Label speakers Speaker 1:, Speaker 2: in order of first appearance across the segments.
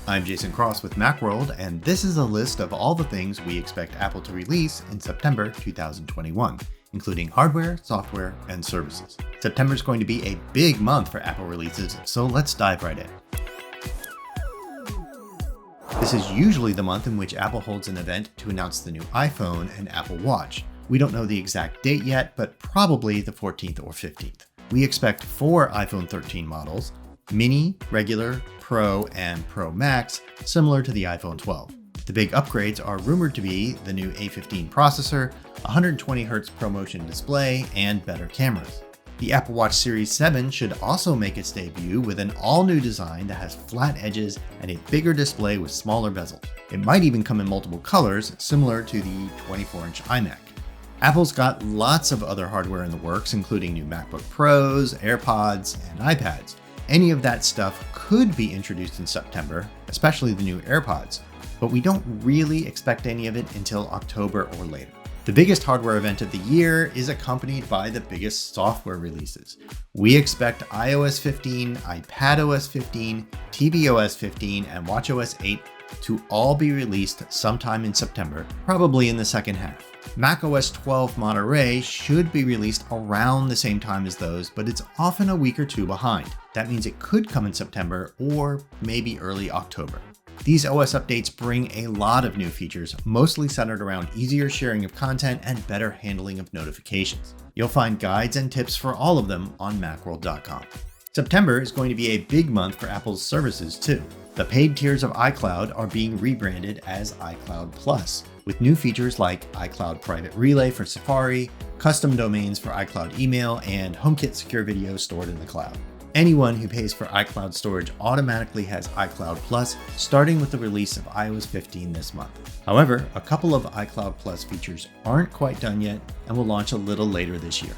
Speaker 1: I'm Jason Cross with Macworld, and this is a list of all the things we expect Apple to release in September 2021, including hardware, software, and services. September is going to be a big month for Apple releases, so let's dive right in. This is usually the month in which Apple holds an event to announce the new iPhone and Apple Watch. We don't know the exact date yet, but probably the 14th or 15th. We expect 4 iPhone 13 models: Mini, Regular, Pro, and Pro Max, similar to the iPhone 12. The big upgrades are rumored to be the new A15 processor, 120Hz ProMotion display, and better cameras. The Apple Watch Series 7 should also make its debut with an all-new design that has flat edges and a bigger display with smaller bezels. It might even come in multiple colors, similar to the 24-inch iMac. Apple's got lots of other hardware in the works, including new MacBook Pros, AirPods, and iPads. Any of that stuff could be introduced in September, especially the new AirPods, but we don't really expect any of it until October or later. The biggest hardware event of the year is accompanied by the biggest software releases. We expect iOS 15, iPadOS 15, tvOS 15, and watchOS 8 to all be released sometime in September, probably in the second half. macOS 12 Monterey should be released around the same time as those, but it's often a week or two behind. That means it could come in September or maybe early October. These OS updates bring a lot of new features, mostly centered around easier sharing of content and better handling of notifications. You'll find guides and tips for all of them on Macworld.com. September is going to be a big month for Apple's services too. The paid tiers of iCloud are being rebranded as iCloud Plus, with new features like iCloud Private Relay for Safari, custom domains for iCloud Email, and HomeKit Secure Video stored in the cloud. Anyone who pays for iCloud storage automatically has iCloud Plus, starting with the release of iOS 15 this month. However, a couple of iCloud Plus features aren't quite done yet and will launch a little later this year.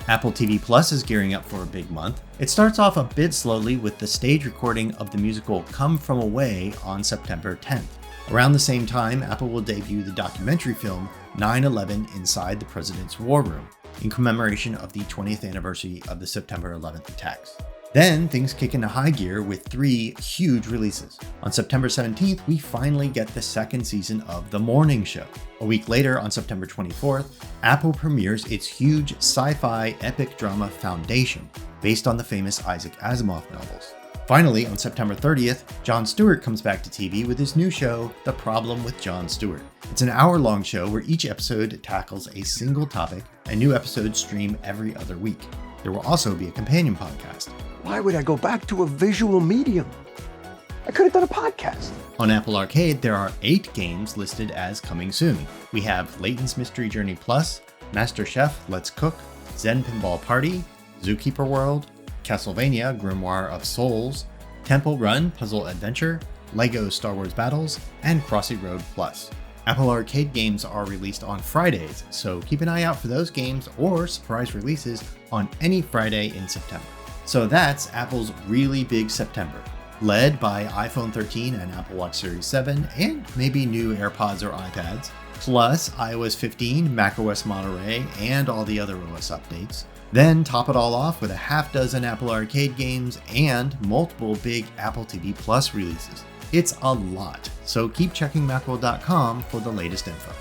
Speaker 1: Apple TV Plus is gearing up for a big month. It starts off a bit slowly with the stage recording of the musical Come From Away on September 10th. Around the same time, Apple will debut the documentary film 9/11 Inside the President's War Room, in commemoration of the 20th anniversary of the September 11th attacks. Then things kick into high gear with 3 huge releases. On September 17th, we finally get the second season of The Morning Show. A week later, on September 24th, Apple premieres its huge sci-fi epic drama Foundation, based on the famous Isaac Asimov novels. Finally, on September 30th, Jon Stewart comes back to TV with his new show, The Problem with Jon Stewart. It's an hour-long show where each episode tackles a single topic, and new episodes stream every other week. There will also be a companion podcast.
Speaker 2: Why would I go back to a visual medium? I could have done a podcast.
Speaker 1: On Apple Arcade, there are 8 games listed as coming soon. We have Layton's Mystery Journey Plus, Master Chef Let's Cook, Zen Pinball Party, Zookeeper World, Castlevania Grimoire of Souls, Temple Run Puzzle Adventure, LEGO Star Wars Battles, and Crossy Road Plus. Apple Arcade games are released on Fridays, so keep an eye out for those games or surprise releases on any Friday in September. So that's Apple's really big September, led by iPhone 13 and Apple Watch Series 7, and maybe new AirPods or iPads, plus iOS 15, macOS Monterey, and all the other OS updates. Then top it all off with a half dozen Apple Arcade games and multiple big Apple TV Plus releases. It's a lot, so keep checking Macworld.com for the latest info.